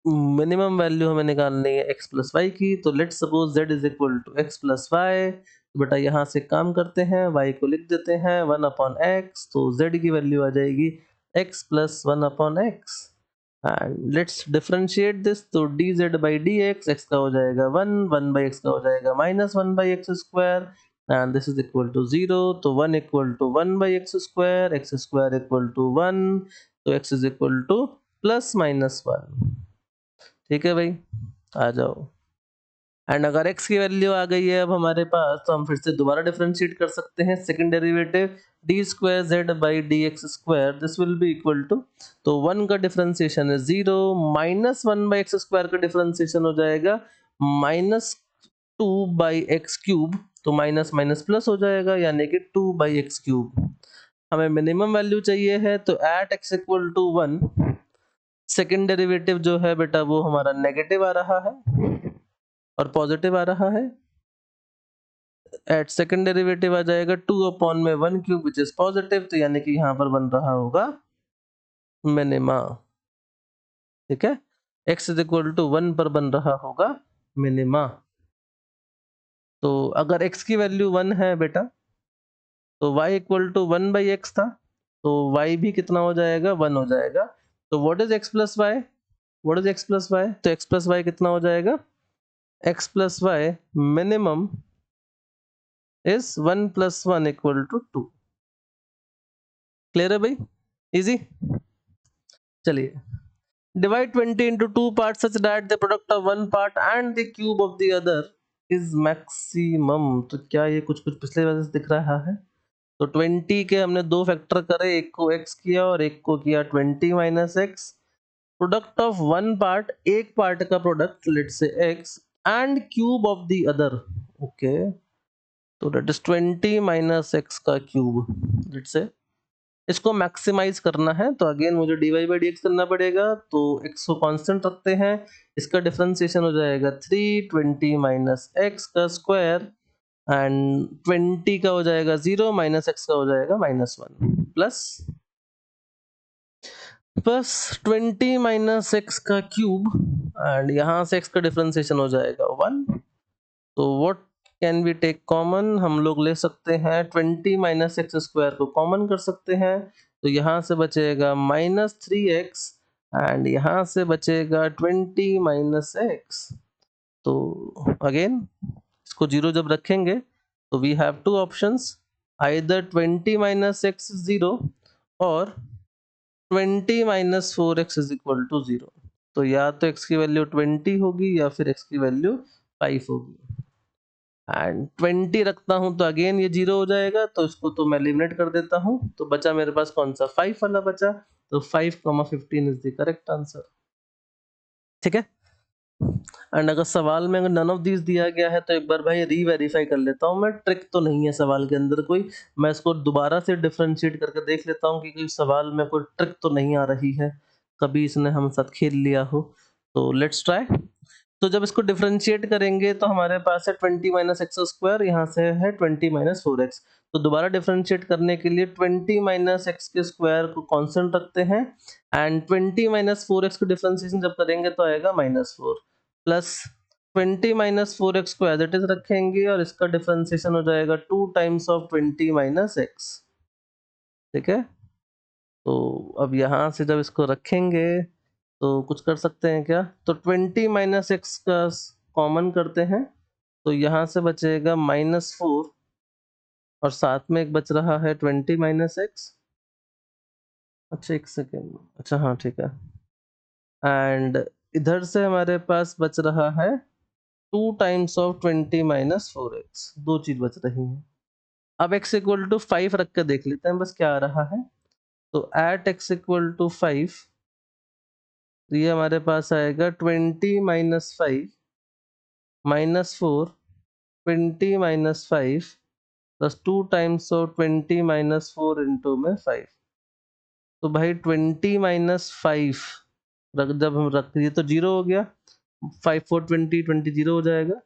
मिनिमम वैल्यू हमें निकालनी है x plus y की। तो let's suppose z is equal to x plus y, तो बेटा यहाँ से काम करते हैं, y को लिख देते हैं 1 upon x, तो z की वैल्यू आ जाएगी x plus 1 upon x। And let's differentiate this, तो dz by dx, x का हो जाएगा 1, 1 by x का हो जाएगा -1 by x square and this is equal to 0, तो 1 equal to 1 by x square equal to 1, तो x इज इक्वल टू +-1। ठीक है भाई, आ जाओ। एंड अगर x की वैल्यू आ गई है अब हमारे पास, तो हम फिर से दोबारा डिफरेंशिएट कर सकते हैं, second derivative d square z by dx square, this will be equal to, तो 1 का डिफरेंशिएशन है 0, -1 by x स्क्वायर का डिफरेंशिएशन हो जाएगा -2 by x क्यूब, तो माइनस माइनस प्लस हो जाएगा यानी कि 2 by x क्यूब। हमें मिनिमम वैल्यू चाहिए है, तो at x equal to 1 second derivative जो है बेटा वो हमारा नेगेटिव आ रहा है और पॉजिटिव आ रहा है। एट सेकंड डेरिवेटिव आ जाएगा 2 अपॉन में 1 क्यूब विच इज पॉजिटिव, तो यानी कि यहाँ पर बन रहा होगा मिनिमा। ठीक है, x इज इक्वल टू 1 पर बन रहा होगा मिनिमा। तो अगर x की वैल्यू 1 है बेटा, तो y equal to 1 by x था, तो y भी कितना हो जाएगा, 1 हो जाएगा। तो what is x plus y, what is x plus y, तो x प्लस वाई कितना हो जाएगा, x plus y minimum is 1 + 1 = 2। Clear है भाई, इजी। चलिए, divide 20 into two parts such that the product of one part and the cube of the other is maximum। तो क्या ये कुछ कुछ पिछले वाले से दिख रहा है? तो 20 के हमने दो फैक्टर करे, एक को x किया और एक को किया 20 minus x. Product of one part, एक पार्ट का प्रोडक्ट लेट से x and cube of the other, okay, तो दैट इज 20 माइनस एक्स का क्यूब लेट से। इसको मैक्सिमाइज करना है तो अगेन मुझे dy बाई डी करना पड़ेगा, तो x को कांस्टेंट रखते हैं, इसका डिफरेंशिएशन हो जाएगा 320 माइनस एक्स का स्क्वायर एंड 20 का हो जाएगा 0 माइनस एक्स का हो जाएगा -1 प्लस 20 माइनस एक्स का क्यूब एंड यहाँ से x का डिफरेंशिएशन हो जाएगा 1। तो what can we take common, हम लोग ले सकते हैं 20 माइनस एक्स स्क्वायर को कॉमन कर सकते हैं, तो यहाँ से बचेगा -3x एंड यहाँ से बचेगा 20 माइनस एक्स। तो अगेन इसको जीरो जब रखेंगे तो we have two options, either 20 minus x 0 और 20 minus 4x is equal to 0। तो या तो x की वैल्यू 20 होगी या फिर x की वैल्यू 5 होगी एंड 20 रखता हूं तो अगेन ये 0 हो जाएगा, तो इसको तो मैं एलिमिनेट कर देता हूं, तो बचा मेरे पास कौन सा 5 वाला बचा, तो 5,15 इज द करेक्ट आंसर। ठीक है, एंड अगर सवाल में अगर नन ऑफ दीज दिया गया है तो एक बार भाई री-वेरीफाई कर लेता हूँ मैं, ट्रिक तो नहीं है सवाल के अंदर कोई, मैं इसको दोबारा से डिफरेंशिएट करके देख लेता हूँ कि कोई सवाल में कोई ट्रिक तो नहीं आ रही है, कभी इसने हम साथ खेल लिया हो। तो लेट्स ट्राई। तो जब इसको डिफरेंशिएट करेंगे तो हमारे पास है 20 माइनस एक्स स्क्वायर, यहाँ से है 20 माइनस 4x। तो दोबारा डिफरेंशिएट करने के लिए 20 माइनस एक्स के स्क्वायर को कांस्टेंट रखते हैं एंड 20 माइनस 4x को डिफरेंशिएशन जब करेंगे तो आएगा -4 प्लस 20 माइनस 4x को एज इट इज रखेंगे और इसका डिफरेंशिएशन हो जाएगा 2 टाइम्स ऑफ 20 माइनस एक्स। ठीक है, तो अब यहाँ से जब इसको रखेंगे तो कुछ कर सकते हैं क्या, तो 20 माइनस एक्स का कॉमन करते हैं, तो यहाँ से बचेगा -4 और साथ में एक बच रहा है 20 माइनस एक्स। अच्छा एक सेकेंड, अच्छा हाँ ठीक है, एंड इधर से हमारे पास बच रहा है 2 टाइम्स ऑफ 20 माइनस 4x, दो चीज बच रही है। अब x इक्वल टू 5 रख कर देख लेते हैं बस क्या आ रहा है, तो एट x इक्वल टू 5, तो ये हमारे पास आएगा 20 minus 5 -4 20 minus 5 plus 2 times of 20 minus 4 into में 5। तो भाई 20 माइनस 5 रख, जब हम रख दिए तो 0 हो गया, 5 4 20 20 0 हो जाएगा,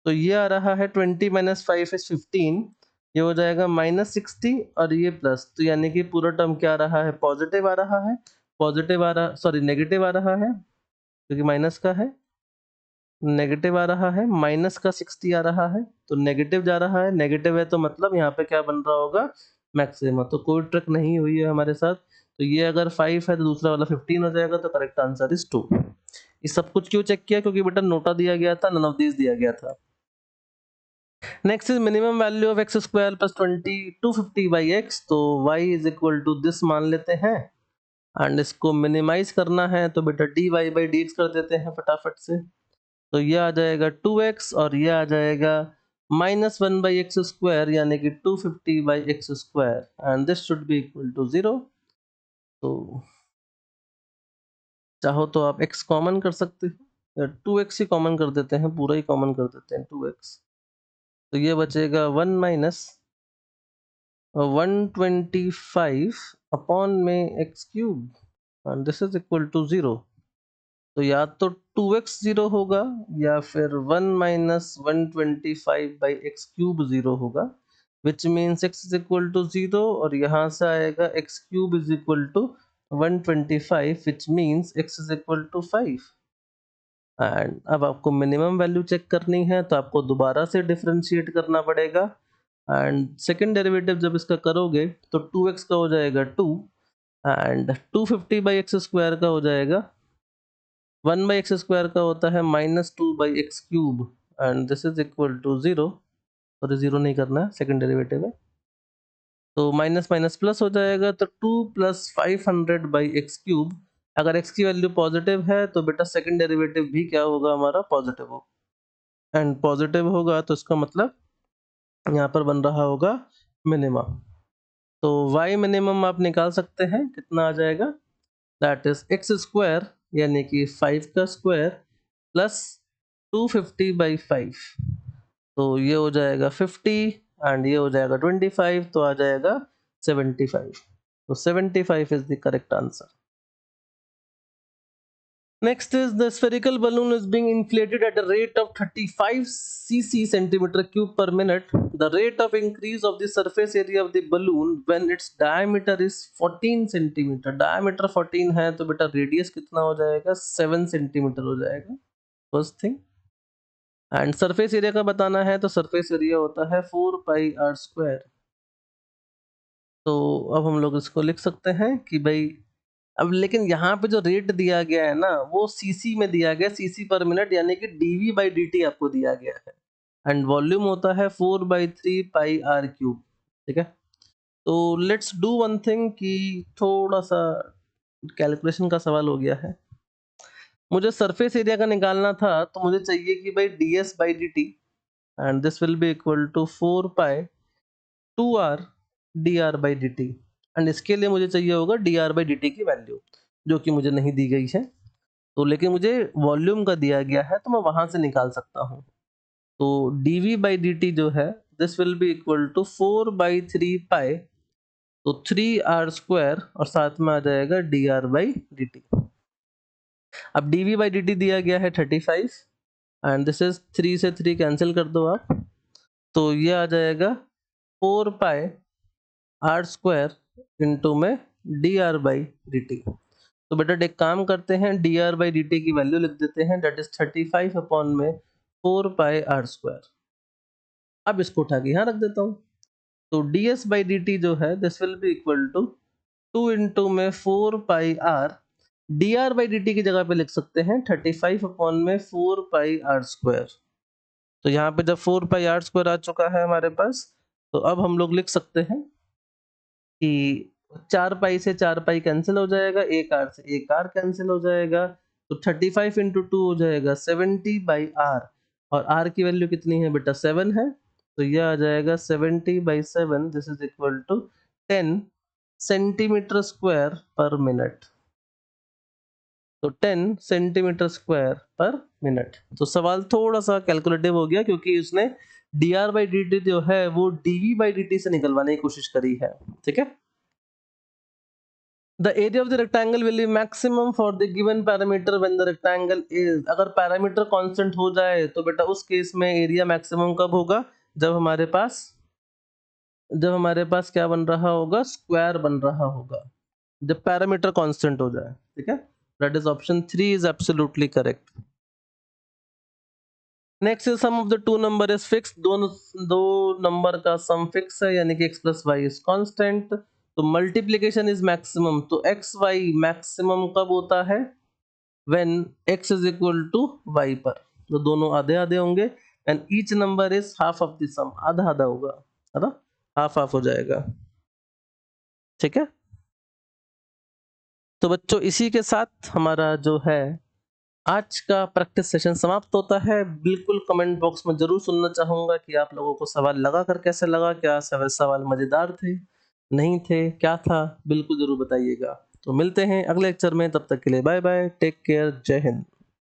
तो ये आ रहा है 20 माइनस 5 इज 15, ये हो जाएगा -60 और ये प्लस, तो यानी कि पूरा टर्म क्या आ रहा है, पॉजिटिव आ रहा है, पॉजिटिव आ रहा, सॉरी नेगेटिव आ रहा है क्योंकि माइनस का है, नेगेटिव आ रहा है, माइनस का 60 आ रहा है, तो नेगेटिव जा रहा है, नेगेटिव है तो मतलब यहाँ पे क्या बन रहा होगा, मैक्सिमा। तो कोई ट्रिक नहीं हुई है हमारे साथ, तो ये अगर 5 है तो दूसरा वाला 15 हो जाएगा, तो करेक्ट आंसर इज 2। ये सब कुछ क्यों चेक किया, क्योंकि बेटा नोटा दिया गया था, नन ऑफ दीज दिया गया था। Next is minimum value of x square plus 250 by x, तो y is equal to this मान लेते हैं एंड इसको मिनिमाइज करना है तो बेटा dy बाई डी कर देते हैं फटाफट से, तो ये आ जाएगा 2x और ये आ जाएगा -1 बाई एक्स स्क्वायर यानी कि 250 by x square and this should be equal to 0। तो चाहो तो आप x कॉमन कर सकते हो, 2x ही कॉमन कर देते हैं, पूरा ही कॉमन कर देते हैं 2x, तो ये बचेगा 1 माइनस 125 अपॉन में x cube and this is equal to 0। तो या तो 2x 0 होगा या फिर 1 माइनस 125 बाई एक्स क्यूब 0 होगा, which means x is equal to 0 और यहाँ से आएगा x cube is equal to 125 which means x is equal to 5। And अब आपको मिनिमम वैल्यू चेक करनी है तो आपको दोबारा से डिफरेंशिएट करना पड़ेगा एंड सेकेंड डेरिवेटिव जब इसका करोगे तो 2x का हो जाएगा 2 एंड 250 बाई एक्स स्क्वायर का हो जाएगा 1 बाई एक्स स्क्वायर का होता है -2 by x cube and this is equal to 0, और 0 नहीं करना है, सेकेंड डेरिवेटिव है। तो माइनस माइनस प्लस हो जाएगा, तो 2 प्लस 500 बाई एक्स क्यूब। अगर एक्स की वैल्यू पॉजिटिव है तो बेटा सेकंड डेरिवेटिव भी क्या होगा हमारा, पॉजिटिव होगा। एंड पॉजिटिव होगा तो इसका मतलब यहाँ पर बन रहा होगा मिनिमा। तो y मिनिमम आप निकाल सकते हैं, कितना आ जाएगा, दैट इज एक्स स्क्वायर यानी कि 5 का स्क्वायर प्लस 250 बाई 5, तो ये हो जाएगा 50 एंड ये हो जाएगा 25, तो आ जाएगा 75। तो 75 is the correct answer. Next is the spherical balloon is being inflated at a rate of 35 cc centimeter cube per minute. The rate of increase of the surface area of the balloon when its diameter is 14 centimeter. Diameter 14 है तो बेटा radius कितना हो जाएगा, 7 centimeter हो जाएगा, first thing. And surface area का बताना है तो सरफेस एरिया होता है 4 पाई आर स्क्वायर। तो अब हम लोग इसको लिख सकते हैं कि भाई, अब लेकिन यहाँ पे जो रेट दिया गया है ना वो सीसी में दिया गया, सीसी पर मिनट, यानी कि डीवी बाई डी आपको दिया गया है। एंड वॉल्यूम होता है 4/3 पाई आर क्यूब। ठीक है, तो लेट्स डू वन थिंग कि थोड़ा सा कैलकुलेशन का सवाल हो गया है। मुझे सरफेस एरिया का निकालना था, तो मुझे चाहिए कि भाई d S by D t and this will be equal to 4 pi 2r dr by D t. And इसके लिए मुझे चाहिए होगा dr बाई डी टी की वैल्यू, जो कि मुझे नहीं दी गई है। तो लेकिन मुझे वॉल्यूम का दिया गया है तो मैं वहां से निकाल सकता हूँ। तो dv बाई डी टी जो है this will be equal to 4/3 pi, तो 3r स्क्वायर और साथ में आ जाएगा dr बाई डी टी। अब dv बाई डी टी दिया गया है 35 एंड दिस इज 3 से 3 कैंसिल कर दो आप, तो ये आ जाएगा 4 पाई आर स्क्वायर इंटू में D R by D T. तो बेटा एक काम करते हैं, D R by D T की वैल्यू लिख देते हैं, दैट इज 35 अपॉन में 4 पाई आर स्क्वायर। अब इसको उठा के यहाँ रख देता हूँ, तो D S by D T जो है this will be equal to 2 into में 4 pi R, D R by D T की जगह पे लिख सकते हैं 35 अपॉन में 4 पाई आर स्क्वायर। तो यहाँ पे जब 4 पाई आर स्क्वायर आ चुका है हमारे पास, तो अब हम लोग लिख सकते हैं कि 4 पाई से 4 पाई कैंसिल हो जाएगा, एक आर से एक आर कैंसिल हो जाएगा, तो 35 इंटू 2 हो जाएगा 70 बाई आर, और आर की वैल्यू कितनी है बेटा, 7 है, तो यह आ जाएगा 70 by 7, this is equal to 10 centimetre square per minute. तो 10 सेंटीमीटर स्क्वायर पर मिनट। तो सवाल थोड़ा सा कैलकुलेटिव हो गया क्योंकि उसने dr बाई dt जो है वो dv बाई dt से निकलवाने की कोशिश करी है। ठीक है, the area of the rectangle will be maximum for the given parameter when the rectangle is, अगर पैरामीटर कांस्टेंट हो जाए तो बेटा उस केस में एरिया मैक्सिमम कब होगा, जब हमारे पास क्या बन रहा होगा, स्क्वायर बन रहा होगा, जब पैरामीटर कांस्टेंट हो जाए। ठीक है, that is option 3 is absolutely correct. Next is sum of the two number is fix, दो नंबर का सम फिक्स है यानी कि x plus Y is constant. तो मल्टीप्लिकेशन इज मैक्सिमम, तो एक्स वाई मैक्सिमम कब होता है, when x is equal to y पर, तो दोनों आधे आधे होंगे and each number is half of the sum, आधा आधा होगा, है ना, हाफ हाफ हो जाएगा। ठीक है, तो बच्चों इसी के साथ हमारा जो है आज का प्रैक्टिस सेशन समाप्त होता है। बिल्कुल कमेंट बॉक्स में जरूर सुनना चाहूंगा कि आप लोगों को सवाल लगा कर कैसे लगा, क्या सवाल मजेदार थे, नहीं थे, क्या था, बिल्कुल जरूर बताइएगा। तो मिलते हैं अगले लेक्चर में, तब तक के लिए बाय बाय, टेक केयर, जय हिंद।